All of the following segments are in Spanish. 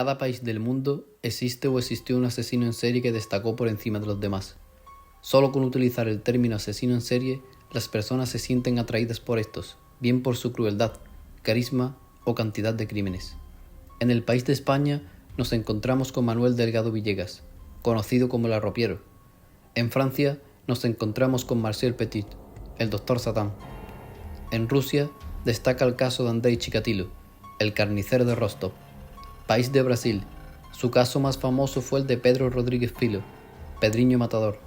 cada país del mundo existe o existió un asesino en serie que destacó por encima de los demás. Solo con utilizar el término asesino en serie, las personas se sienten atraídas por estos, bien por su crueldad, carisma o cantidad de crímenes. En el país de España nos encontramos con Manuel Delgado Villegas, conocido como el Arropiero. En Francia nos encontramos con Marcel Petit, el Doctor Satán. En Rusia destaca el caso de Andrei Chikatilo, el carnicero de Rostov. País de Brasil, su caso más famoso fue el de Pedro Rodríguez Filho, Pedriño Matador.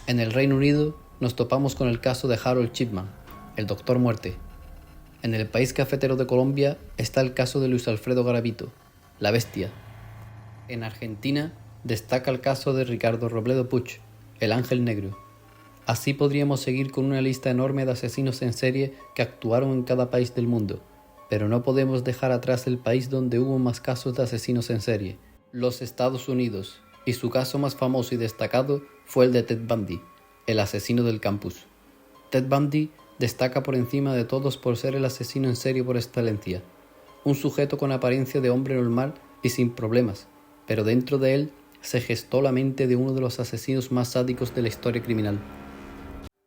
En el Reino Unido nos topamos con el caso de Harold Chipman, el Doctor Muerte. En el país cafetero de Colombia está el caso de Luis Alfredo Garavito, la Bestia. En Argentina destaca el caso de Ricardo Robledo Puch, el Ángel Negro. Así podríamos seguir con una lista enorme de asesinos en serie que actuaron en cada país del mundo, pero no podemos dejar atrás el país donde hubo más casos de asesinos en serie, los Estados Unidos, y su caso más famoso y destacado fue el de Ted Bundy, el asesino del campus. Ted Bundy destaca por encima de todos por ser el asesino en serie por excelencia, un sujeto con apariencia de hombre normal y sin problemas, pero dentro de él se gestó la mente de uno de los asesinos más sádicos de la historia criminal.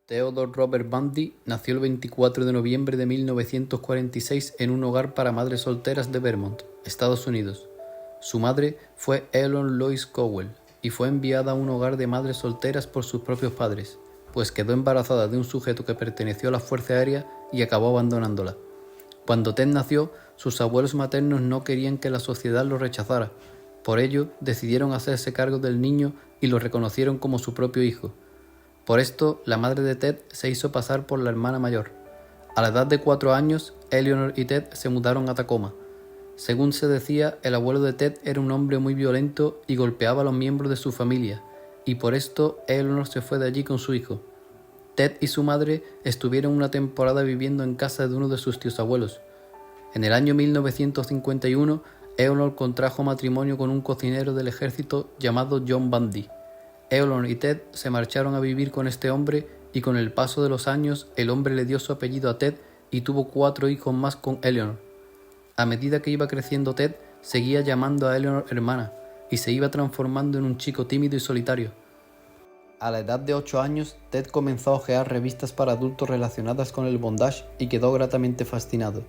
Theodore Robert Bundy nació el 24 de noviembre de 1946 en un hogar para madres solteras de Vermont, Estados Unidos. Su madre fue Eleanor Lois Cowell y fue enviada a un hogar de madres solteras por sus propios padres, pues quedó embarazada de un sujeto que perteneció a la Fuerza Aérea y acabó abandonándola. Cuando Ted nació, sus abuelos maternos no querían que la sociedad lo rechazara, por ello decidieron hacerse cargo del niño y lo reconocieron como su propio hijo. Por esto, la madre de Ted se hizo pasar por la hermana mayor. A la edad de 4 años, Eleanor y Ted se mudaron a Tacoma. Según se decía, el abuelo de Ted era un hombre muy violento y golpeaba a los miembros de su familia, y por esto Eleanor se fue de allí con su hijo. Ted y su madre estuvieron una temporada viviendo en casa de uno de sus tíos abuelos. En el año 1951, Eleanor contrajo matrimonio con un cocinero del ejército llamado John Bundy. Eleanor y Ted se marcharon a vivir con este hombre y con el paso de los años el hombre le dio su apellido a Ted y tuvo 4 hijos más con Eleanor. A medida que iba creciendo Ted, seguía llamando a Eleanor hermana y se iba transformando en un chico tímido y solitario. A la edad de 8 años, Ted comenzó a hojear revistas para adultos relacionadas con el bondage y quedó gratamente fascinado.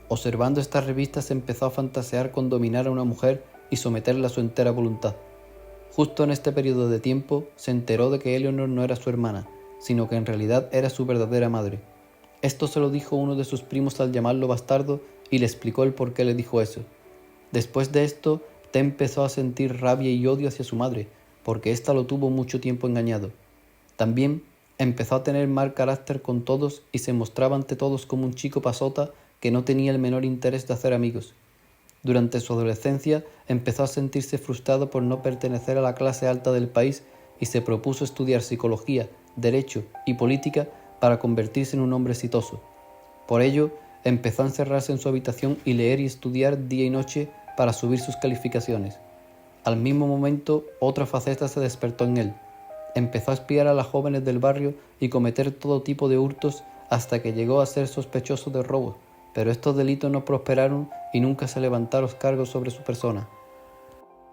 Observando estas revistas empezó a fantasear con dominar a una mujer y someterla a su entera voluntad. Justo en este periodo de tiempo se enteró de que Eleanor no era su hermana, sino que en realidad era su verdadera madre. Esto se lo dijo uno de sus primos al llamarlo bastardo y le explicó el por qué le dijo eso. Después de esto, Ted empezó a sentir rabia y odio hacia su madre, porque ésta lo tuvo mucho tiempo engañado. También empezó a tener mal carácter con todos y se mostraba ante todos como un chico pasota que no tenía el menor interés de hacer amigos. Durante su adolescencia empezó a sentirse frustrado por no pertenecer a la clase alta del país y se propuso estudiar psicología, derecho y política para convertirse en un hombre exitoso. Por ello, empezó a encerrarse en su habitación y leer y estudiar día y noche para subir sus calificaciones. Al mismo momento, otra faceta se despertó en él. Empezó a espiar a las jóvenes del barrio y cometer todo tipo de hurtos hasta que llegó a ser sospechoso de robo, pero estos delitos no prosperaron y nunca se levantaron cargos sobre su persona.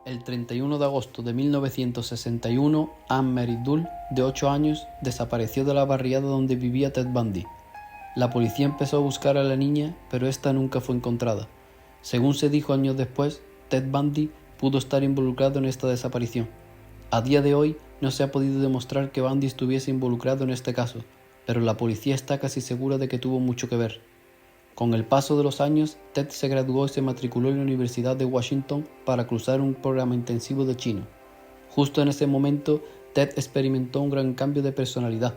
El 31 de agosto de 1961, Anne Mary Dull, de 8 años, desapareció de la barriada donde vivía Ted Bundy. La policía empezó a buscar a la niña, pero esta nunca fue encontrada. Según se dijo años después, Ted Bundy pudo estar involucrado en esta desaparición. A día de hoy no se ha podido demostrar que Bundy estuviese involucrado en este caso, pero la policía está casi segura de que tuvo mucho que ver. Con el paso de los años, Ted se graduó y se matriculó en la Universidad de Washington para cursar un programa intensivo de chino. Justo en ese momento, Ted experimentó un gran cambio de personalidad.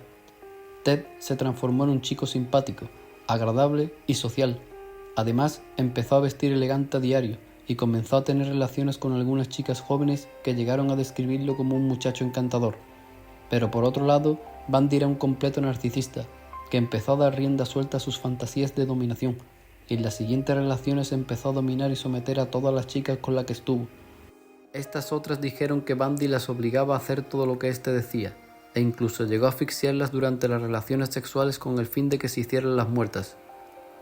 Ted se transformó en un chico simpático, agradable y social. Además, empezó a vestir elegante a diario y comenzó a tener relaciones con algunas chicas jóvenes que llegaron a describirlo como un muchacho encantador. Pero por otro lado, Bundy era un completo narcisista, que empezó a dar rienda suelta a sus fantasías de dominación, y en las siguientes relaciones empezó a dominar y someter a todas las chicas con las que estuvo. Estas otras dijeron que Bundy las obligaba a hacer todo lo que éste decía, e incluso llegó a asfixiarlas durante las relaciones sexuales con el fin de que se hicieran las muertas.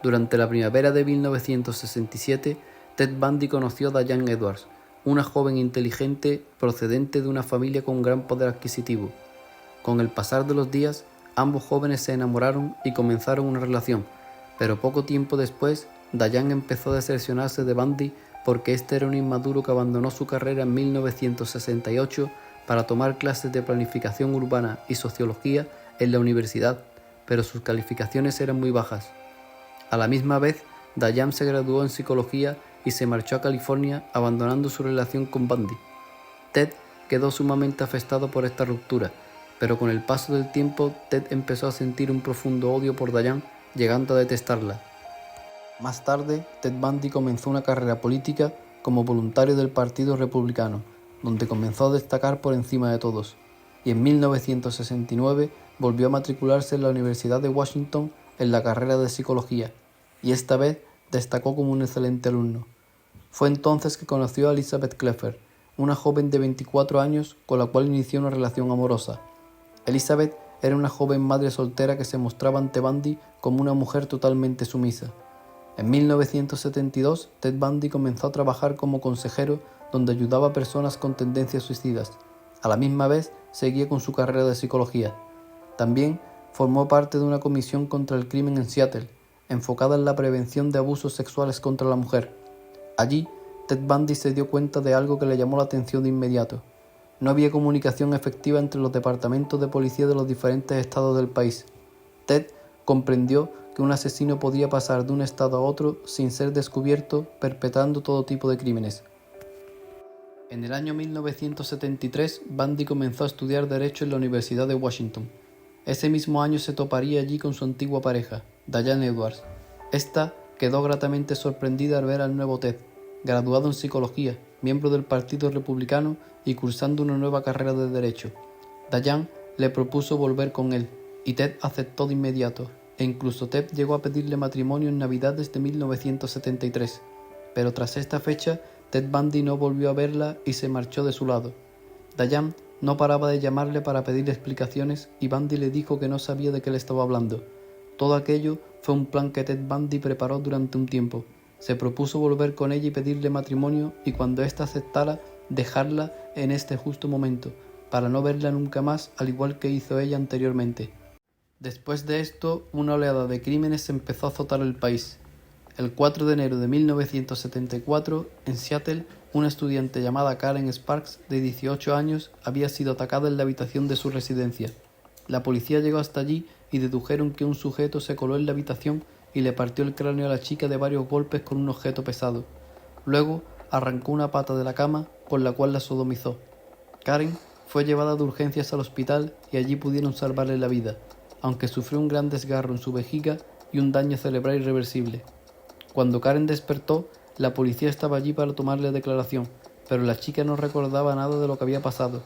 Durante la primavera de 1967, Ted Bundy conoció a Diane Edwards, una joven inteligente procedente de una familia con gran poder adquisitivo. Con el pasar de los días, ambos jóvenes se enamoraron y comenzaron una relación, pero poco tiempo después, Diane empezó a decepcionarse de Bundy porque este era un inmaduro que abandonó su carrera en 1968 para tomar clases de planificación urbana y sociología en la universidad, pero sus calificaciones eran muy bajas. A la misma vez, Diane se graduó en psicología y se marchó a California abandonando su relación con Bundy. Ted quedó sumamente afectado por esta ruptura, pero con el paso del tiempo Ted empezó a sentir un profundo odio por Diane, llegando a detestarla. Más tarde, Ted Bundy comenzó una carrera política como voluntario del Partido Republicano, donde comenzó a destacar por encima de todos, y en 1969 volvió a matricularse en la Universidad de Washington en la carrera de psicología, y esta vez destacó como un excelente alumno. Fue entonces que conoció a Elizabeth Cleffer, una joven de 24 años con la cual inició una relación amorosa. Elizabeth era una joven madre soltera que se mostraba ante Bundy como una mujer totalmente sumisa. En 1972, Ted Bundy comenzó a trabajar como consejero donde ayudaba a personas con tendencias suicidas. A la misma vez, seguía con su carrera de psicología. También formó parte de una comisión contra el crimen en Seattle, enfocada en la prevención de abusos sexuales contra la mujer. Allí, Ted Bundy se dio cuenta de algo que le llamó la atención de inmediato. No había comunicación efectiva entre los departamentos de policía de los diferentes estados del país. Ted comprendió que un asesino podía pasar de un estado a otro sin ser descubierto, perpetrando todo tipo de crímenes. En el año 1973, Bundy comenzó a estudiar Derecho en la Universidad de Washington. Ese mismo año se toparía allí con su antigua pareja, Diane Edwards. Esta quedó gratamente sorprendida al ver al nuevo Ted, graduado en psicología, miembro del Partido Republicano y cursando una nueva carrera de Derecho. Diane le propuso volver con él, y Ted aceptó de inmediato, e incluso Ted llegó a pedirle matrimonio en Navidades de 1973. Pero tras esta fecha, Ted Bundy no volvió a verla y se marchó de su lado. Diane no paraba de llamarle para pedirle explicaciones y Bundy le dijo que no sabía de qué le estaba hablando. Todo aquello fue un plan que Ted Bundy preparó durante un tiempo. Se propuso volver con ella y pedirle matrimonio y cuando ésta aceptara, dejarla en este justo momento, para no verla nunca más al igual que hizo ella anteriormente. Después de esto, una oleada de crímenes empezó a azotar el país. El 4 de enero de 1974, en Seattle, una estudiante llamada Karen Sparks, de 18 años, había sido atacada en la habitación de su residencia. La policía llegó hasta allí y dedujeron que un sujeto se coló en la habitación y le partió el cráneo a la chica de varios golpes con un objeto pesado. Luego, arrancó una pata de la cama, con la cual la sodomizó. Karen fue llevada de urgencias al hospital y allí pudieron salvarle la vida, aunque sufrió un gran desgarro en su vejiga y un daño cerebral irreversible. Cuando Karen despertó, la policía estaba allí para tomarle declaración, pero la chica no recordaba nada de lo que había pasado.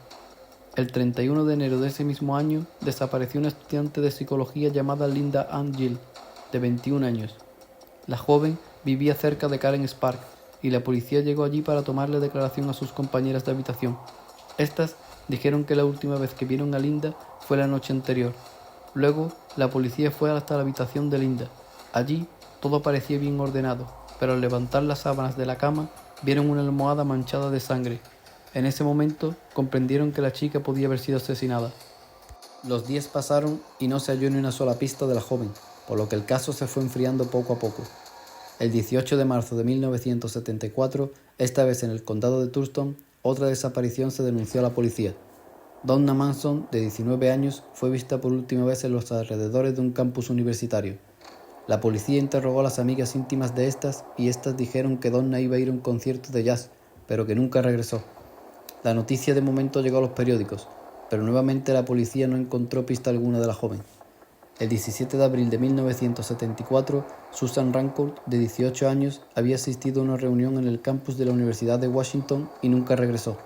El 31 de enero de ese mismo año, desapareció una estudiante de psicología llamada Linda Ann Gill, de 21 años. La joven vivía cerca de Karen Sparks, y la policía llegó allí para tomarle declaración a sus compañeras de habitación. Estas dijeron que la última vez que vieron a Linda fue la noche anterior. Luego, la policía fue hasta la habitación de Linda. Allí, todo parecía bien ordenado, pero al levantar las sábanas de la cama, vieron una almohada manchada de sangre. En ese momento, comprendieron que la chica podía haber sido asesinada. Los días pasaron y no se halló ni una sola pista de la joven, por lo que el caso se fue enfriando poco a poco. El 18 de marzo de 1974, esta vez en el condado de Thurston, otra desaparición se denunció a la policía. Donna Manson, de 19 años, fue vista por última vez en los alrededores de un campus universitario. La policía interrogó a las amigas íntimas de estas y estas dijeron que Donna iba a ir a un concierto de jazz, pero que nunca regresó. La noticia de momento llegó a los periódicos, pero nuevamente la policía no encontró pista alguna de la joven. El 17 de abril de 1974, Susan Rancourt, de 18 años, había asistido a una reunión en el campus de la Universidad de Washington y nunca regresó.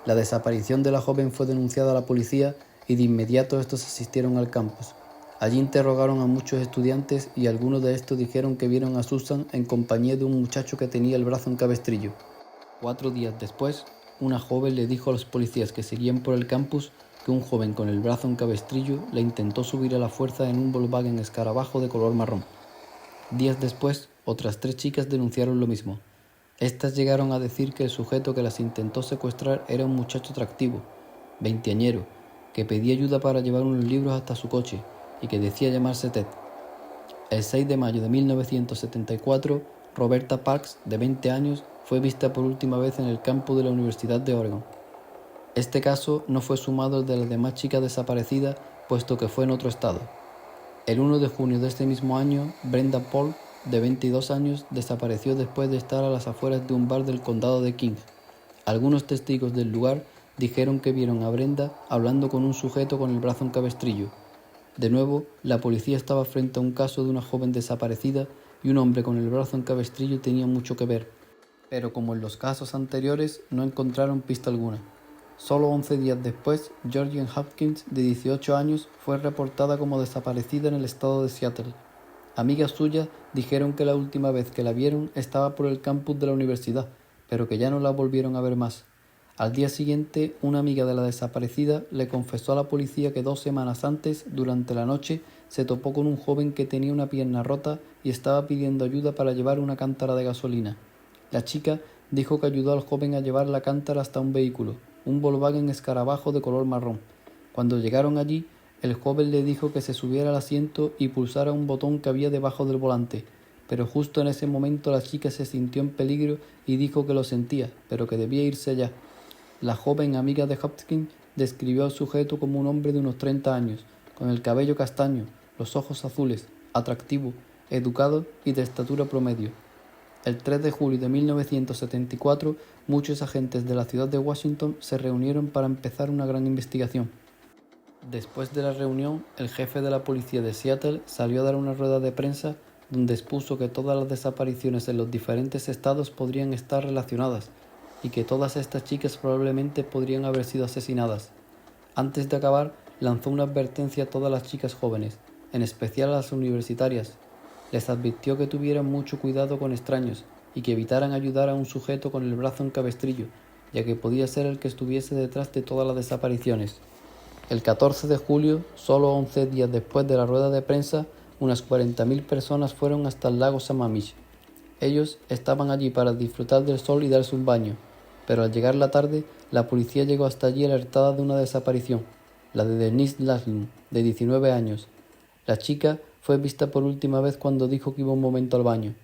La desaparición de la joven fue denunciada a la policía y de inmediato estos asistieron al campus. Allí interrogaron a muchos estudiantes y algunos de estos dijeron que vieron a Susan en compañía de un muchacho que tenía el brazo en cabestrillo. 4 días después, una joven le dijo a los policías que seguían por el campus que un joven con el brazo en cabestrillo le intentó subir a la fuerza en un Volkswagen escarabajo de color marrón. Días después, otras 3 chicas denunciaron lo mismo. Estas llegaron a decir que el sujeto que las intentó secuestrar era un muchacho atractivo, veinteañero, que pedía ayuda para llevar unos libros hasta su coche y que decía llamarse Ted. El 6 de mayo de 1974, Roberta Parks, de 20 años, fue vista por última vez en el campus de la Universidad de Oregon. Este caso no fue sumado al de las demás chicas desaparecidas, puesto que fue en otro estado. El 1 de junio de este mismo año, Brenda Paul, de 22 años, desapareció después de estar a las afueras de un bar del condado de King. Algunos testigos del lugar dijeron que vieron a Brenda hablando con un sujeto con el brazo en cabestrillo. De nuevo, la policía estaba frente a un caso de una joven desaparecida y un hombre con el brazo en cabestrillo tenía mucho que ver. Pero como en los casos anteriores, no encontraron pista alguna. Solo 11 días después, Georgene Hopkins, de 18 años, fue reportada como desaparecida en el estado de Seattle. Amigas suyas dijeron que la última vez que la vieron estaba por el campus de la universidad, pero que ya no la volvieron a ver más. Al día siguiente, una amiga de la desaparecida le confesó a la policía que 2 semanas antes, durante la noche, se topó con un joven que tenía una pierna rota y estaba pidiendo ayuda para llevar una cántara de gasolina. La chica dijo que ayudó al joven a llevar la cántara hasta un vehículo, un Volkswagen Escarabajo de color marrón. Cuando llegaron allí, el joven le dijo que se subiera al asiento y pulsara un botón que había debajo del volante, pero justo en ese momento la chica se sintió en peligro y dijo que lo sentía, pero que debía irse ya. La joven amiga de Hopkins describió al sujeto como un hombre de unos 30 años, con el cabello castaño, los ojos azules, atractivo, educado y de estatura promedio. El 3 de julio de 1974, muchos agentes de la ciudad de Washington se reunieron para empezar una gran investigación. Después de la reunión, el jefe de la policía de Seattle salió a dar una rueda de prensa donde expuso que todas las desapariciones en los diferentes estados podrían estar relacionadas y que todas estas chicas probablemente podrían haber sido asesinadas. Antes de acabar, lanzó una advertencia a todas las chicas jóvenes, en especial a las universitarias. Les advirtió que tuvieran mucho cuidado con extraños y que evitaran ayudar a un sujeto con el brazo en cabestrillo, ya que podía ser el que estuviese detrás de todas las desapariciones. El 14 de julio, solo 11 días después de la rueda de prensa, unas 40.000 personas fueron hasta el lago Sammamish. Ellos estaban allí para disfrutar del sol y darse un baño, pero al llegar la tarde, la policía llegó hasta allí alertada de una desaparición, la de Denise Naslund, de 19 años. La chica fue vista por última vez cuando dijo que iba un momento al baño.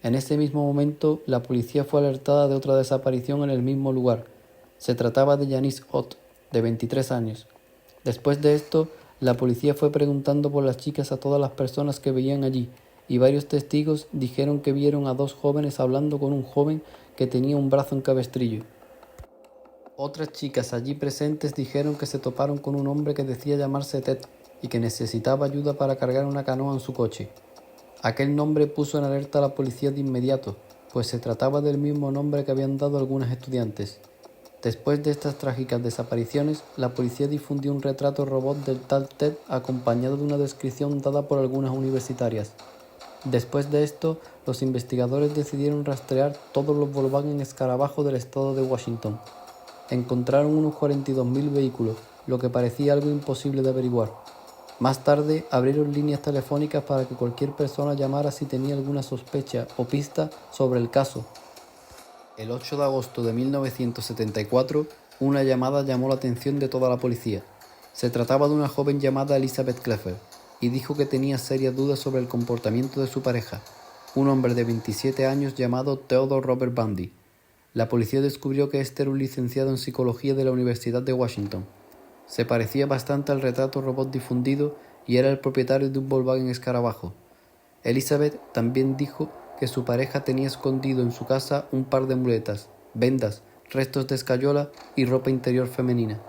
En ese mismo momento, la policía fue alertada de otra desaparición en el mismo lugar. Se trataba de Janice Ott, de 23 años. Después de esto, la policía fue preguntando por las chicas a todas las personas que veían allí, y varios testigos dijeron que vieron a 2 jóvenes hablando con un joven que tenía un brazo en cabestrillo. Otras chicas allí presentes dijeron que se toparon con un hombre que decía llamarse Ted y que necesitaba ayuda para cargar una canoa en su coche. Aquel nombre puso en alerta a la policía de inmediato, pues se trataba del mismo nombre que habían dado algunas estudiantes. Después de estas trágicas desapariciones, la policía difundió un retrato robot del tal Ted acompañado de una descripción dada por algunas universitarias. Después de esto, los investigadores decidieron rastrear todos los Volkswagen Escarabajo del estado de Washington. Encontraron unos 42.000 vehículos, lo que parecía algo imposible de averiguar. Más tarde, abrieron líneas telefónicas para que cualquier persona llamara si tenía alguna sospecha o pista sobre el caso. El 8 de agosto de 1974, una llamada llamó la atención de toda la policía. Se trataba de una joven llamada Elizabeth Cleffer, y dijo que tenía serias dudas sobre el comportamiento de su pareja, un hombre de 27 años llamado Theodore Robert Bundy. La policía descubrió que este era un licenciado en psicología de la Universidad de Washington. Se parecía bastante al retrato robot difundido y era el propietario de un Volkswagen Escarabajo. Elizabeth también dijo que su pareja tenía escondido en su casa un par de muletas, vendas, restos de escayola y ropa interior femenina.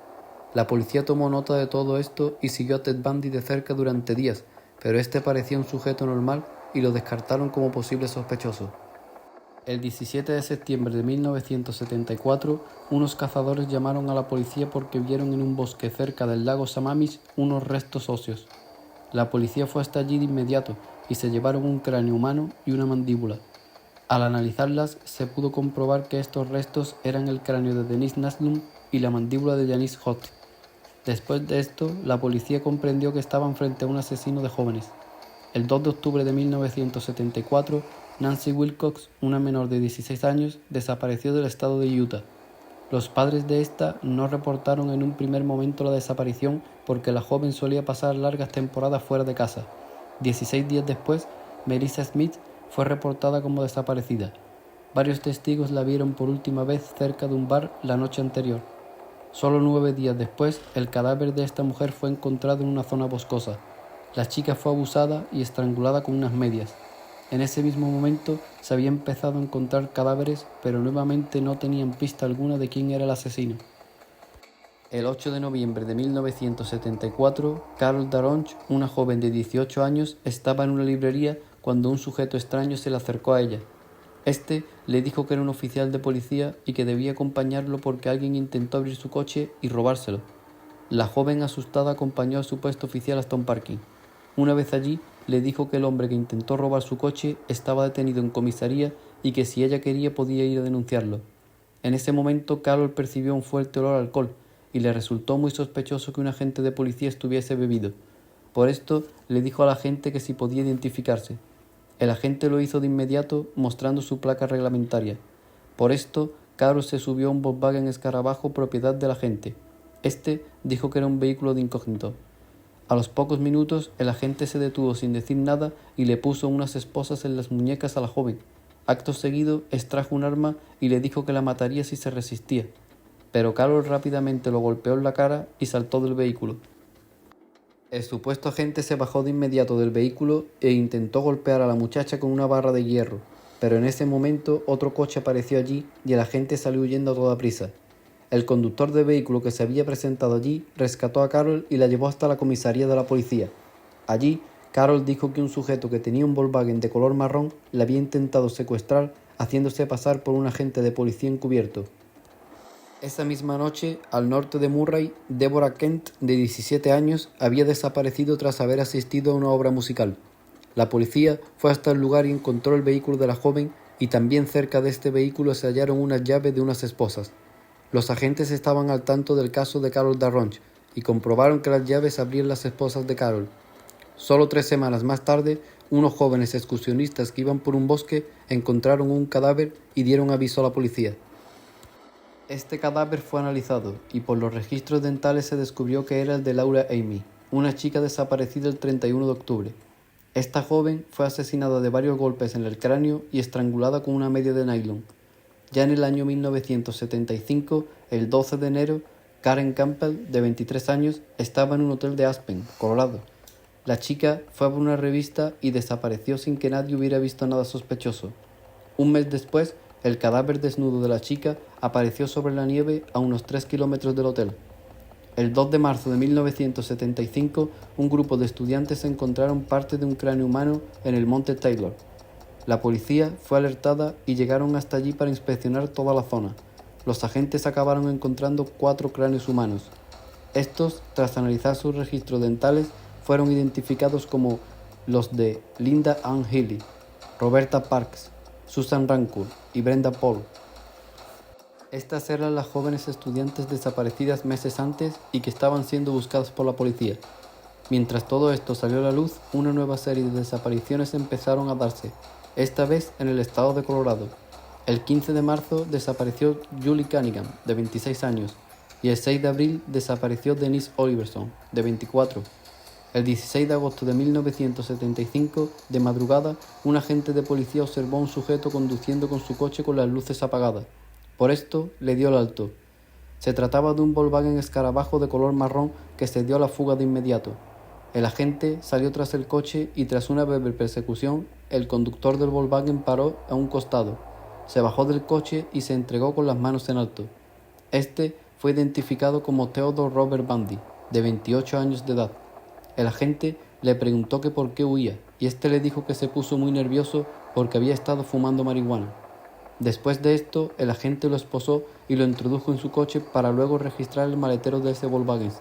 La policía tomó nota de todo esto y siguió a Ted Bundy de cerca durante días, pero este parecía un sujeto normal y lo descartaron como posible sospechoso. El 17 de septiembre de 1974, unos cazadores llamaron a la policía porque vieron en un bosque cerca del lago Sammamish unos restos óseos. La policía fue hasta allí de inmediato y se llevaron un cráneo humano y una mandíbula. Al analizarlas, se pudo comprobar que estos restos eran el cráneo de Denise Naslund y la mandíbula de Janice Ott. Después de esto, la policía comprendió que estaban frente a un asesino de jóvenes. El 2 de octubre de 1974, Nancy Wilcox, una menor de 16 años, desapareció del estado de Utah. Los padres de esta no reportaron en un primer momento la desaparición porque la joven solía pasar largas temporadas fuera de casa. 16 días después, Melissa Smith fue reportada como desaparecida. Varios testigos la vieron por última vez cerca de un bar la noche anterior. Solo 9 días después, el cadáver de esta mujer fue encontrado en una zona boscosa. La chica fue abusada y estrangulada con unas medias. En ese mismo momento se había empezado a encontrar cadáveres, pero nuevamente no tenían pista alguna de quién era el asesino. El 8 de noviembre de 1974, Carol Daronch, una joven de 18 años, estaba en una librería cuando un sujeto extraño se le acercó a ella. Este le dijo que era un oficial de policía y que debía acompañarlo porque alguien intentó abrir su coche y robárselo. La joven asustada acompañó al supuesto oficial hasta un parking. Una vez allí, le dijo que el hombre que intentó robar su coche estaba detenido en comisaría y que si ella quería podía ir a denunciarlo. En ese momento, Carol percibió un fuerte olor a alcohol y le resultó muy sospechoso que un agente de policía estuviese bebido. Por esto, le dijo al agente que si podía identificarse. El agente lo hizo de inmediato, mostrando su placa reglamentaria. Por esto, Carol se subió a un Volkswagen Escarabajo propiedad del agente. Este dijo que era un vehículo de incógnito. A los pocos minutos, el agente se detuvo sin decir nada y le puso unas esposas en las muñecas a la joven. Acto seguido, extrajo un arma y le dijo que la mataría si se resistía. Pero Carol rápidamente lo golpeó en la cara y saltó del vehículo. El supuesto agente se bajó de inmediato del vehículo e intentó golpear a la muchacha con una barra de hierro, pero en ese momento otro coche apareció allí y el agente salió huyendo a toda prisa. El conductor del vehículo que se había presentado allí rescató a Carol y la llevó hasta la comisaría de la policía. Allí, Carol dijo que un sujeto que tenía un Volkswagen de color marrón le había intentado secuestrar haciéndose pasar por un agente de policía encubierto. Esa misma noche, al norte de Murray, Deborah Kent, de 17 años, había desaparecido tras haber asistido a una obra musical. La policía fue hasta el lugar y encontró el vehículo de la joven y también cerca de este vehículo se hallaron unas llaves de unas esposas. Los agentes estaban al tanto del caso de Carol Daronch y comprobaron que las llaves abrían las esposas de Carol. Solo 3 semanas más tarde, unos jóvenes excursionistas que iban por un bosque encontraron un cadáver y dieron aviso a la policía. Este cadáver fue analizado y por los registros dentales se descubrió que era el de Laura Amy, una chica desaparecida el 31 de octubre. Esta joven fue asesinada de varios golpes en el cráneo y estrangulada con una media de nylon. Ya en el año 1975, el 12 de enero, Karen Campbell, de 23 años, estaba en un hotel de Aspen, Colorado. La chica fue a por una revista y desapareció sin que nadie hubiera visto nada sospechoso. Un mes después, el cadáver desnudo de la chica apareció sobre la nieve a unos 3 kilómetros del hotel. El 2 de marzo de 1975, un grupo de estudiantes encontraron parte de un cráneo humano en el monte Taylor. La policía fue alertada y llegaron hasta allí para inspeccionar toda la zona. Los agentes acabaron encontrando 4 cráneos humanos. Estos, tras analizar sus registros dentales, fueron identificados como los de Linda Ann Healy, Roberta Parks, Susan Rancourt y Brenda Paul. Estas eran las jóvenes estudiantes desaparecidas meses antes y que estaban siendo buscadas por la policía. Mientras todo esto salió a la luz, una nueva serie de desapariciones empezaron a darse, esta vez en el estado de Colorado. El 15 de marzo desapareció Julie Cunningham, de 26 años, y el 6 de abril desapareció Denise Oliverson, de 24. El 16 de agosto de 1975, de madrugada, un agente de policía observó a un sujeto conduciendo con su coche con las luces apagadas. Por esto, le dio el alto. Se trataba de un Volkswagen Escarabajo de color marrón que se dio a la fuga de inmediato. El agente salió tras el coche y tras una breve persecución, el conductor del Volkswagen paró a un costado. Se bajó del coche y se entregó con las manos en alto. Este fue identificado como Theodore Robert Bundy, de 28 años de edad. El agente le preguntó que por qué huía, y este le dijo que se puso muy nervioso porque había estado fumando marihuana. Después de esto, el agente lo esposó y lo introdujo en su coche para luego registrar el maletero de ese Volkswagen.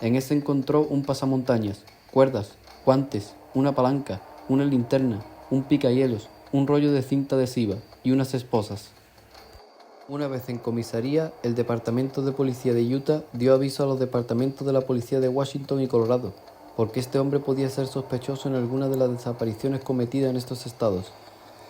En ese encontró un pasamontañas, cuerdas, guantes, una palanca, una linterna, un picahielos, un rollo de cinta adhesiva y unas esposas. Una vez en comisaría, el Departamento de Policía de Utah dio aviso a los departamentos de la Policía de Washington y Colorado, porque este hombre podía ser sospechoso en alguna de las desapariciones cometidas en estos estados.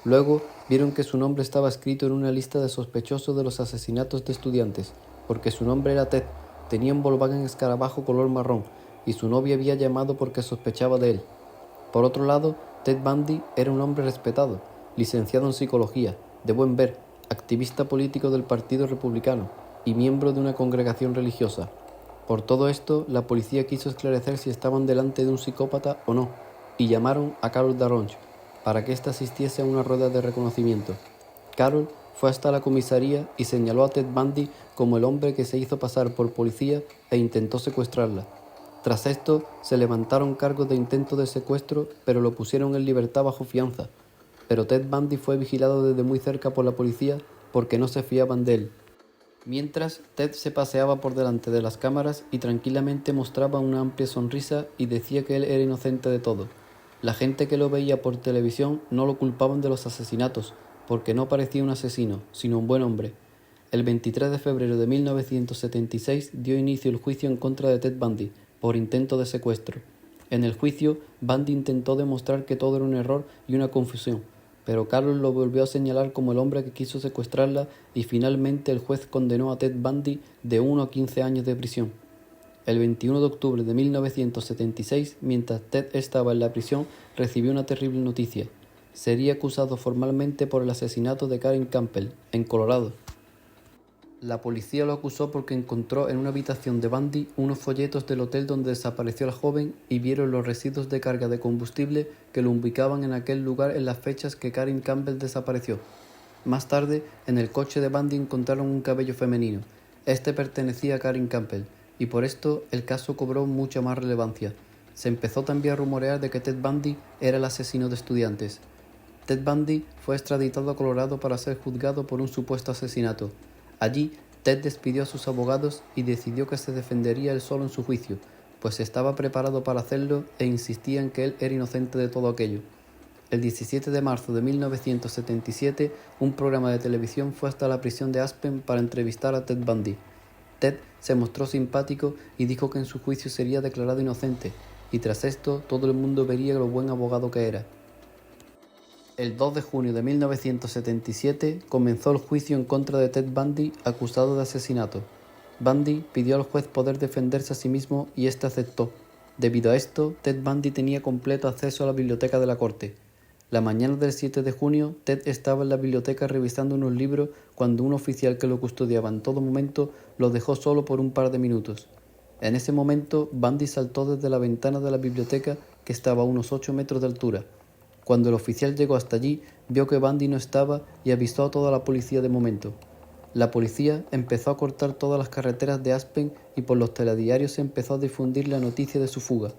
Luego vieron que su nombre estaba escrito en una lista de sospechosos de los asesinatos de estudiantes, porque su nombre era Ted, tenía un Volkswagen escarabajo color marrón, y su novia había llamado porque sospechaba de él. Por otro lado, Ted Bundy era un hombre respetado, licenciado en psicología, de buen ver, activista político del Partido Republicano y miembro de una congregación religiosa. Por todo esto, la policía quiso esclarecer si estaban delante de un psicópata o no, y llamaron a Carol Darronch para que ésta asistiese a una rueda de reconocimiento. Carol fue hasta la comisaría y señaló a Ted Bundy como el hombre que se hizo pasar por policía e intentó secuestrarla. Tras esto, se levantaron cargos de intento de secuestro, pero lo pusieron en libertad bajo fianza. Pero Ted Bundy fue vigilado desde muy cerca por la policía porque no se fiaban de él. Mientras, Ted se paseaba por delante de las cámaras y tranquilamente mostraba una amplia sonrisa y decía que él era inocente de todo. La gente que lo veía por televisión no lo culpaban de los asesinatos, porque no parecía un asesino, sino un buen hombre. El 23 de febrero de 1976 dio inicio el juicio en contra de Ted Bundy, por intento de secuestro. En el juicio, Bundy intentó demostrar que todo era un error y una confusión, pero Carol lo volvió a señalar como el hombre que quiso secuestrarla y finalmente el juez condenó a Ted Bundy de 1 a 15 años de prisión. El 21 de octubre de 1976, mientras Ted estaba en la prisión, recibió una terrible noticia. Sería acusado formalmente por el asesinato de Karen Campbell, en Colorado. La policía lo acusó porque encontró en una habitación de Bundy unos folletos del hotel donde desapareció la joven y vieron los residuos de carga de combustible que lo ubicaban en aquel lugar en las fechas que Karen Campbell desapareció. Más tarde, en el coche de Bundy encontraron un cabello femenino. Este pertenecía a Karen Campbell, y por esto el caso cobró mucha más relevancia. Se empezó también a rumorear de que Ted Bundy era el asesino de estudiantes. Ted Bundy fue extraditado a Colorado para ser juzgado por un supuesto asesinato. Allí, Ted despidió a sus abogados y decidió que se defendería él solo en su juicio, pues estaba preparado para hacerlo e insistía en que él era inocente de todo aquello. El 17 de marzo de 1977, un programa de televisión fue hasta la prisión de Aspen para entrevistar a Ted Bundy. Ted se mostró simpático y dijo que en su juicio sería declarado inocente, y tras esto todo el mundo vería lo buen abogado que era. El 2 de junio de 1977 comenzó el juicio en contra de Ted Bundy acusado de asesinato. Bundy pidió al juez poder defenderse a sí mismo y éste aceptó. Debido a esto, Ted Bundy tenía completo acceso a la biblioteca de la corte. La mañana del 7 de junio, Ted estaba en la biblioteca revisando unos libros cuando un oficial que lo custodiaba en todo momento lo dejó solo por un par de minutos. En ese momento, Bundy saltó desde la ventana de la biblioteca que estaba a unos 8 metros de altura. Cuando el oficial llegó hasta allí, vio que Bundy no estaba y avisó a toda la policía de momento. La policía empezó a cortar todas las carreteras de Aspen y por los telediarios se empezó a difundir la noticia de su fuga.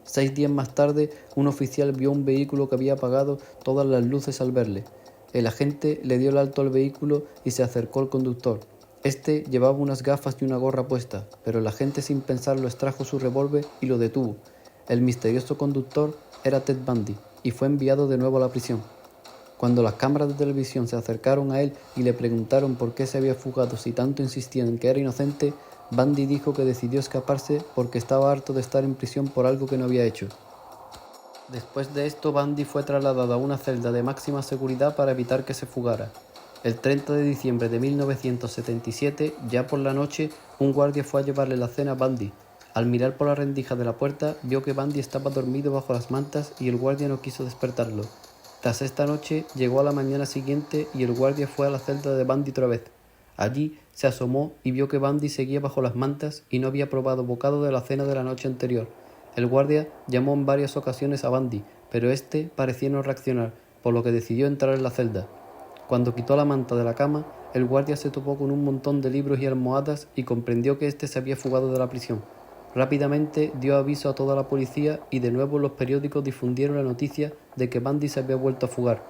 6 días más tarde, un oficial vio un vehículo que había apagado todas las luces al verle. El agente le dio el alto al vehículo y se acercó al conductor. Este llevaba unas gafas y una gorra puesta, pero el agente sin pensarlo extrajo su revólver y lo detuvo. El misterioso conductor era Ted Bundy y fue enviado de nuevo a la prisión. Cuando las cámaras de televisión se acercaron a él y le preguntaron por qué se había fugado si tanto insistían en que era inocente, Bundy dijo que decidió escaparse porque estaba harto de estar en prisión por algo que no había hecho. Después de esto, Bundy fue trasladado a una celda de máxima seguridad para evitar que se fugara. El 30 de diciembre de 1977, ya por la noche, un guardia fue a llevarle la cena a Bundy. Al mirar por la rendija de la puerta, vio que Bundy estaba dormido bajo las mantas y el guardia no quiso despertarlo. Tras esta noche, llegó a la mañana siguiente y el guardia fue a la celda de Bundy otra vez. Allí se asomó y vio que Bundy seguía bajo las mantas y no había probado bocado de la cena de la noche anterior. El guardia llamó en varias ocasiones a Bundy, pero este parecía no reaccionar, por lo que decidió entrar en la celda. Cuando quitó la manta de la cama, el guardia se topó con un montón de libros y almohadas y comprendió que éste se había fugado de la prisión. Rápidamente dio aviso a toda la policía y de nuevo los periódicos difundieron la noticia de que Bundy se había vuelto a fugar.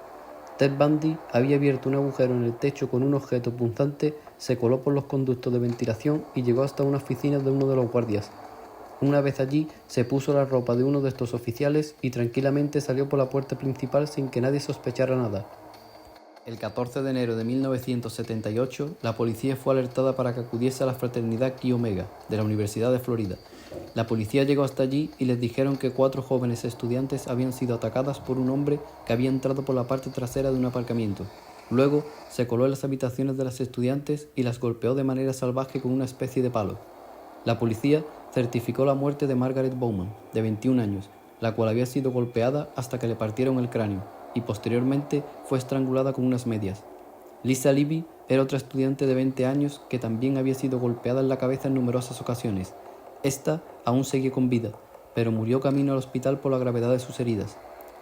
Ted Bundy había abierto un agujero en el techo con un objeto punzante, se coló por los conductos de ventilación y llegó hasta una oficina de uno de los guardias. Una vez allí, se puso la ropa de uno de estos oficiales y tranquilamente salió por la puerta principal sin que nadie sospechara nada. El 14 de enero de 1978, la policía fue alertada para que acudiese a la fraternidad Chi Omega de la Universidad de Florida. La policía llegó hasta allí y les dijeron que 4 jóvenes estudiantes habían sido atacadas por un hombre que había entrado por la parte trasera de un aparcamiento. Luego se coló en las habitaciones de las estudiantes y las golpeó de manera salvaje con una especie de palo. La policía certificó la muerte de Margaret Bowman, de 21 años, la cual había sido golpeada hasta que le partieron el cráneo y posteriormente fue estrangulada con unas medias. Lisa Libby era otra estudiante de 20 años que también había sido golpeada en la cabeza en numerosas ocasiones. Esta aún seguía con vida, pero murió camino al hospital por la gravedad de sus heridas.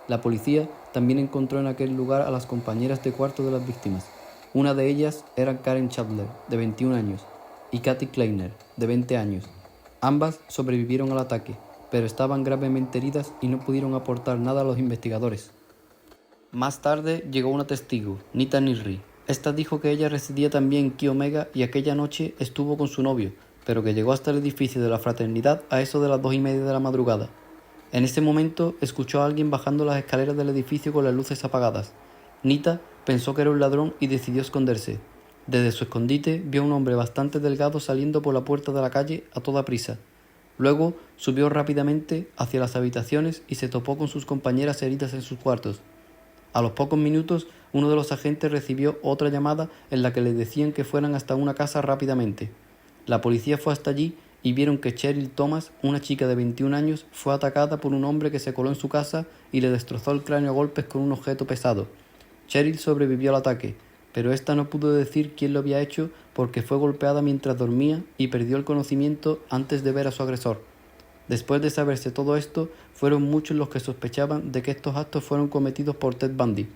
La policía también encontró en aquel lugar a las compañeras de cuarto de las víctimas. Una de ellas era Karen Chandler, de 21 años, y Kathy Kleiner, de 20 años. Ambas sobrevivieron al ataque, pero estaban gravemente heridas y no pudieron aportar nada a los investigadores. Más tarde llegó una testigo, Nita Nilry. Esta dijo que ella residía también en Chi Omega y aquella noche estuvo con su novio, pero que llegó hasta el edificio de la fraternidad a eso de las 2:30 de la madrugada. En ese momento escuchó a alguien bajando las escaleras del edificio con las luces apagadas. Nita pensó que era un ladrón y decidió esconderse. Desde su escondite vio a un hombre bastante delgado saliendo por la puerta de la calle a toda prisa. Luego subió rápidamente hacia las habitaciones y se topó con sus compañeras heridas en sus cuartos. A los pocos minutos, uno de los agentes recibió otra llamada en la que le decían que fueran hasta una casa rápidamente. La policía fue hasta allí y vieron que Cheryl Thomas, una chica de 21 años, fue atacada por un hombre que se coló en su casa y le destrozó el cráneo a golpes con un objeto pesado. Cheryl sobrevivió al ataque, pero esta no pudo decir quién lo había hecho porque fue golpeada mientras dormía y perdió el conocimiento antes de ver a su agresor. Después de saberse todo esto, fueron muchos los que sospechaban de que estos actos fueron cometidos por Ted Bundy.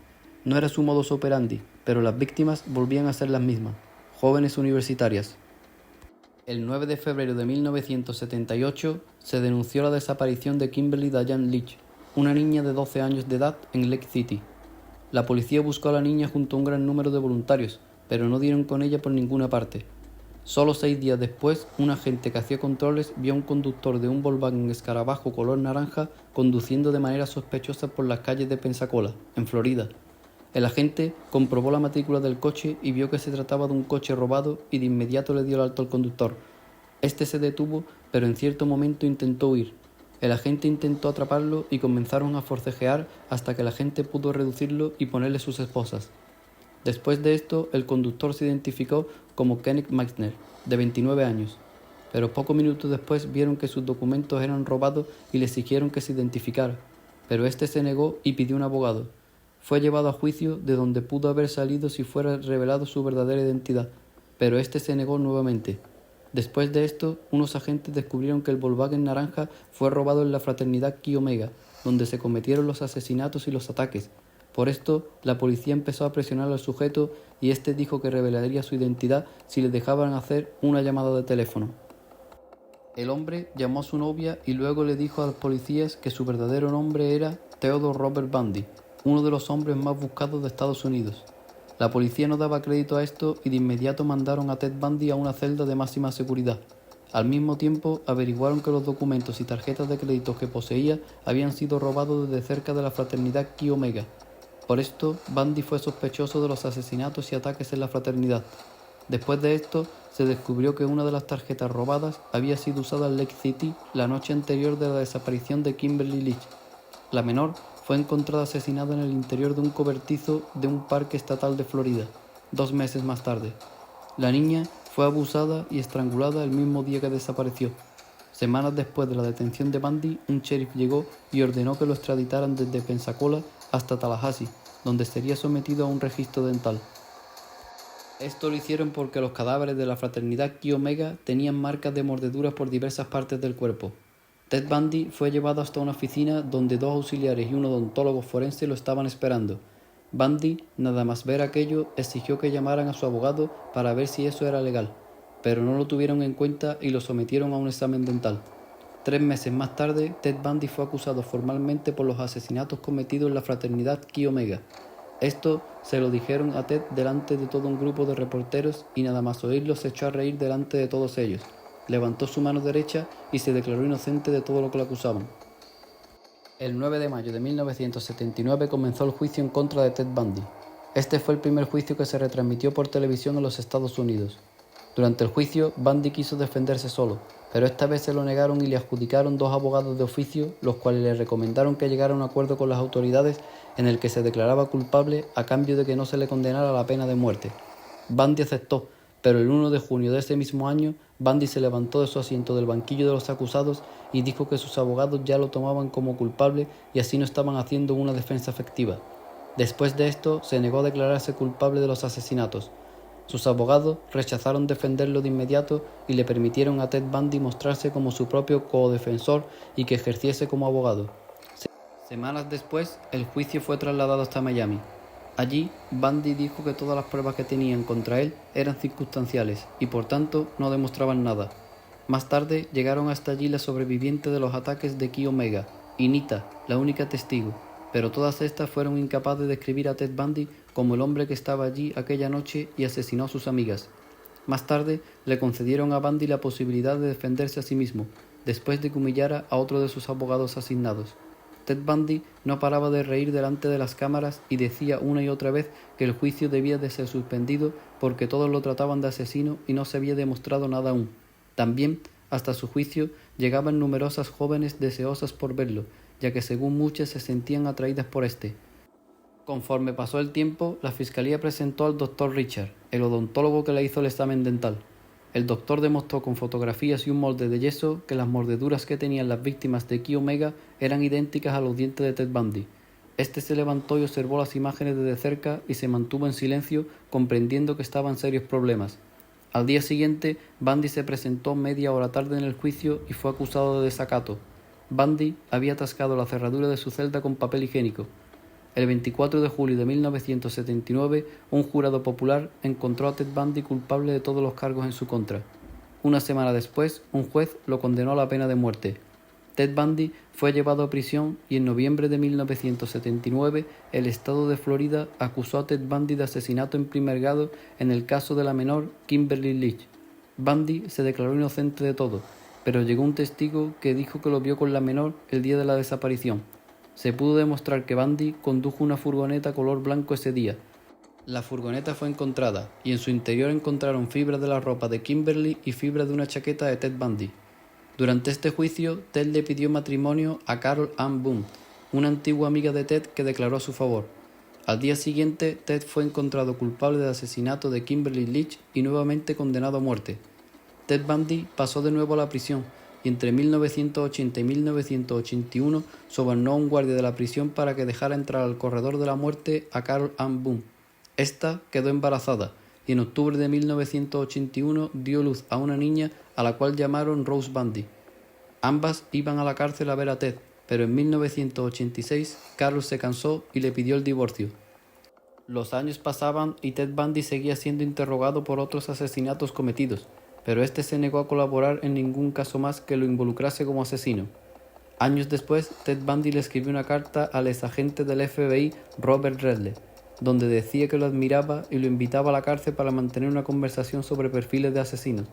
No era su modus operandi, pero las víctimas volvían a ser las mismas, jóvenes universitarias. El 9 de febrero de 1978 se denunció la desaparición de Kimberly Diane Leach, una niña de 12 años de edad en Lake City. La policía buscó a la niña junto a un gran número de voluntarios, pero no dieron con ella por ninguna parte. Solo 6 días después, un agente que hacía controles vio a un conductor de un Volkswagen Escarabajo color naranja conduciendo de manera sospechosa por las calles de Pensacola, en Florida. El agente comprobó la matrícula del coche y vio que se trataba de un coche robado y de inmediato le dio el alto al conductor. Este se detuvo, pero en cierto momento intentó huir. El agente intentó atraparlo y comenzaron a forcejear hasta que el agente pudo reducirlo y ponerle sus esposas. Después de esto, el conductor se identificó como Kenneth Meissner, de 29 años, pero pocos minutos después vieron que sus documentos eran robados y le exigieron que se identificara, pero este se negó y pidió un abogado. Fue llevado a juicio, de donde pudo haber salido si fuera revelado su verdadera identidad, pero este se negó nuevamente. Después de esto, unos agentes descubrieron que el Volkswagen naranja fue robado en la fraternidad Chi Omega, donde se cometieron los asesinatos y los ataques. Por esto, la policía empezó a presionar al sujeto y este dijo que revelaría su identidad si le dejaban hacer una llamada de teléfono. El hombre llamó a su novia y luego le dijo a los policías que su verdadero nombre era Theodore Robert Bundy, uno de los hombres más buscados de Estados Unidos. La policía no daba crédito a esto y de inmediato mandaron a Ted Bundy a una celda de máxima seguridad. Al mismo tiempo, averiguaron que los documentos y tarjetas de crédito que poseía habían sido robados desde cerca de la fraternidad Chi Omega. Por esto, Bundy fue sospechoso de los asesinatos y ataques en la fraternidad. Después de esto, se descubrió que una de las tarjetas robadas había sido usada en Lake City la noche anterior de la desaparición de Kimberly Leach. La menor fue encontrada asesinada en el interior de un cobertizo de un parque estatal de Florida, 2 meses más tarde. La niña fue abusada y estrangulada el mismo día que desapareció. Semanas después de la detención de Bundy, un sheriff llegó y ordenó que lo extraditaran desde Pensacola hasta Tallahassee, donde sería sometido a un registro dental. Esto lo hicieron porque los cadáveres de la fraternidad Chi Omega tenían marcas de mordeduras por diversas partes del cuerpo. Ted Bundy fue llevado hasta una oficina donde 2 auxiliares y un odontólogo forense lo estaban esperando. Bundy, nada más ver aquello, exigió que llamaran a su abogado para ver si eso era legal, pero no lo tuvieron en cuenta y lo sometieron a un examen dental. 3 meses más tarde, Ted Bundy fue acusado formalmente por los asesinatos cometidos en la fraternidad Chi Omega. Esto se lo dijeron a Ted delante de todo un grupo de reporteros y nada más oírlo se echó a reír delante de todos ellos. Levantó su mano derecha y se declaró inocente de todo lo que le acusaban. El 9 de mayo de 1979 comenzó el juicio en contra de Ted Bundy. Este fue el primer juicio que se retransmitió por televisión en los Estados Unidos. Durante el juicio, Bundy quiso defenderse solo, pero esta vez se lo negaron y le adjudicaron 2 abogados de oficio, los cuales le recomendaron que llegara a un acuerdo con las autoridades en el que se declaraba culpable a cambio de que no se le condenara a la pena de muerte. Bundy aceptó, pero el 1 de junio de ese mismo año, Bundy se levantó de su asiento del banquillo de los acusados y dijo que sus abogados ya lo tomaban como culpable y así no estaban haciendo una defensa efectiva. Después de esto, se negó a declararse culpable de los asesinatos. Sus abogados rechazaron defenderlo de inmediato y le permitieron a Ted Bundy mostrarse como su propio codefensor y que ejerciese como abogado. Semanas después, el juicio fue trasladado hasta Miami. Allí, Bundy dijo que todas las pruebas que tenían contra él eran circunstanciales y por tanto no demostraban nada. Más tarde llegaron hasta allí las sobrevivientes de los ataques de Chi Omega y Nita, la única testigo, pero todas estas fueron incapaces de describir a Ted Bundy como el hombre que estaba allí aquella noche y asesinó a sus amigas. Más tarde le concedieron a Bundy la posibilidad de defenderse a sí mismo, después de que humillara a otro de sus abogados asignados. Ted Bundy no paraba de reír delante de las cámaras y decía una y otra vez que el juicio debía de ser suspendido porque todos lo trataban de asesino y no se había demostrado nada aún. También, hasta su juicio, llegaban numerosas jóvenes deseosas por verlo, ya que según muchas se sentían atraídas por este. Conforme pasó el tiempo, la fiscalía presentó al Dr. Richard, el odontólogo que le hizo el examen dental. El doctor demostró con fotografías y un molde de yeso que las mordeduras que tenían las víctimas de Chi Omega eran idénticas a los dientes de Ted Bundy. Este se levantó y observó las imágenes desde cerca y se mantuvo en silencio, comprendiendo que estaban serios problemas. Al día siguiente, Bundy se presentó media hora tarde en el juicio y fue acusado de desacato. Bundy había atascado la cerradura de su celda con papel higiénico. El 24 de julio de 1979, un jurado popular encontró a Ted Bundy culpable de todos los cargos en su contra. Una semana después, un juez lo condenó a la pena de muerte. Ted Bundy fue llevado a prisión y en noviembre de 1979, el estado de Florida acusó a Ted Bundy de asesinato en primer grado en el caso de la menor Kimberly Leach. Bundy se declaró inocente de todo, pero llegó un testigo que dijo que lo vio con la menor el día de la desaparición. Se pudo demostrar que Bundy condujo una furgoneta color blanco ese día. La furgoneta fue encontrada y en su interior encontraron fibras de la ropa de Kimberly y fibras de una chaqueta de Ted Bundy. Durante este juicio, Ted le pidió matrimonio a Carol Ann Boone, una antigua amiga de Ted que declaró a su favor. Al día siguiente, Ted fue encontrado culpable del asesinato de Kimberly Leach y nuevamente condenado a muerte. Ted Bundy pasó de nuevo a la prisión y entre 1980 y 1981 sobornó a un guardia de la prisión para que dejara entrar al corredor de la muerte a Carol Ann Boone. Esta quedó embarazada y en octubre de 1981 dio luz a una niña a la cual llamaron Rose Bundy. Ambas iban a la cárcel a ver a Ted, pero en 1986 Carol se cansó y le pidió el divorcio. Los años pasaban y Ted Bundy seguía siendo interrogado por otros asesinatos cometidos, pero este se negó a colaborar en ningún caso más que lo involucrase como asesino. Años después, Ted Bundy le escribió una carta al exagente del FBI Robert Redle, donde decía que lo admiraba y lo invitaba a la cárcel para mantener una conversación sobre perfiles de asesinos.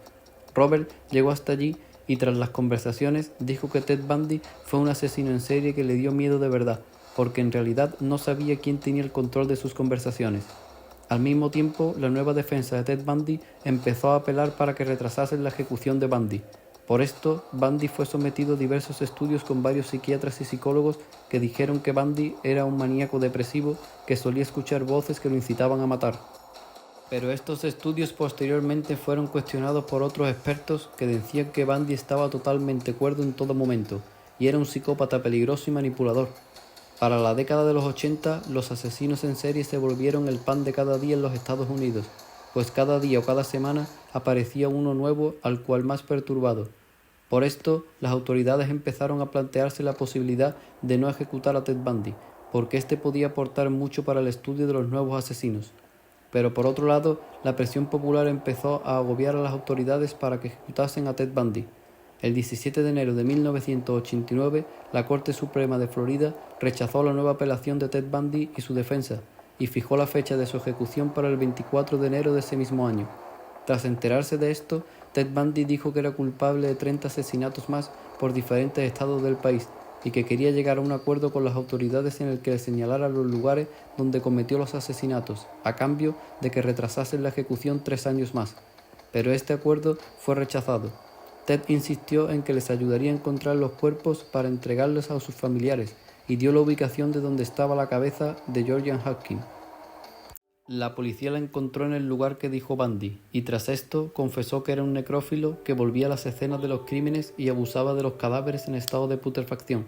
Robert llegó hasta allí y tras las conversaciones dijo que Ted Bundy fue un asesino en serie que le dio miedo de verdad, porque en realidad no sabía quién tenía el control de sus conversaciones. Al mismo tiempo, la nueva defensa de Ted Bundy empezó a apelar para que retrasasen la ejecución de Bundy. Por esto, Bundy fue sometido a diversos estudios con varios psiquiatras y psicólogos que dijeron que Bundy era un maníaco depresivo que solía escuchar voces que lo incitaban a matar. Pero estos estudios posteriormente fueron cuestionados por otros expertos que decían que Bundy estaba totalmente cuerdo en todo momento y era un psicópata peligroso y manipulador. Para la década de los 80, los asesinos en serie se volvieron el pan de cada día en los Estados Unidos, pues cada día o cada semana aparecía uno nuevo al cual más perturbado. Por esto, las autoridades empezaron a plantearse la posibilidad de no ejecutar a Ted Bundy, porque éste podía aportar mucho para el estudio de los nuevos asesinos. Pero por otro lado, la presión popular empezó a agobiar a las autoridades para que ejecutasen a Ted Bundy. El 17 de enero de 1989, la Corte Suprema de Florida rechazó la nueva apelación de Ted Bundy y su defensa, y fijó la fecha de su ejecución para el 24 de enero de ese mismo año. Tras enterarse de esto, Ted Bundy dijo que era culpable de 30 asesinatos más por diferentes estados del país y que quería llegar a un acuerdo con las autoridades en el que le señalara los lugares donde cometió los asesinatos, a cambio de que retrasasen la ejecución 3 años más. pero este acuerdo fue rechazado. Ted insistió en que les ayudaría a encontrar los cuerpos para entregarlos a sus familiares y dio la ubicación de donde estaba la cabeza de Georgian Hopkins. La policía la encontró en el lugar que dijo Bundy, y tras esto confesó que era un necrófilo que volvía a las escenas de los crímenes y abusaba de los cadáveres en estado de putrefacción.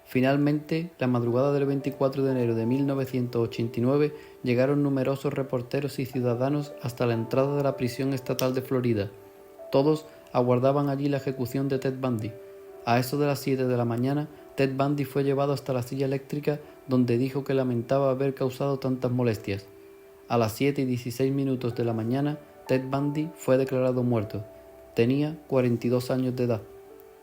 Finalmente, la madrugada del 24 de enero de 1989, llegaron numerosos reporteros y ciudadanos hasta la entrada de la prisión estatal de Florida. Todos aguardaban allí la ejecución de Ted Bundy. A eso de las 7 de la mañana, Ted Bundy fue llevado hasta la silla eléctrica, donde dijo que lamentaba haber causado tantas molestias. A las 7:16 de la mañana, Ted Bundy fue declarado muerto. Tenía 42 años de edad.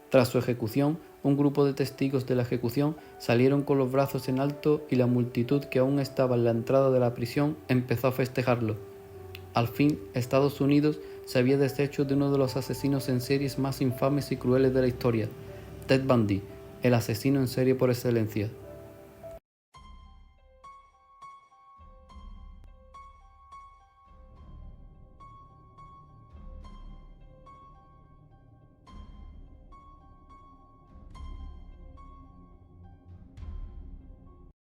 Tras su ejecución, un grupo de testigos de la ejecución salieron con los brazos en alto y la multitud que aún estaba en la entrada de la prisión empezó a festejarlo. Al fin, Estados Unidos se había deshecho de uno de los asesinos en series más infames y crueles de la historia, Ted Bundy, el asesino en serie por excelencia.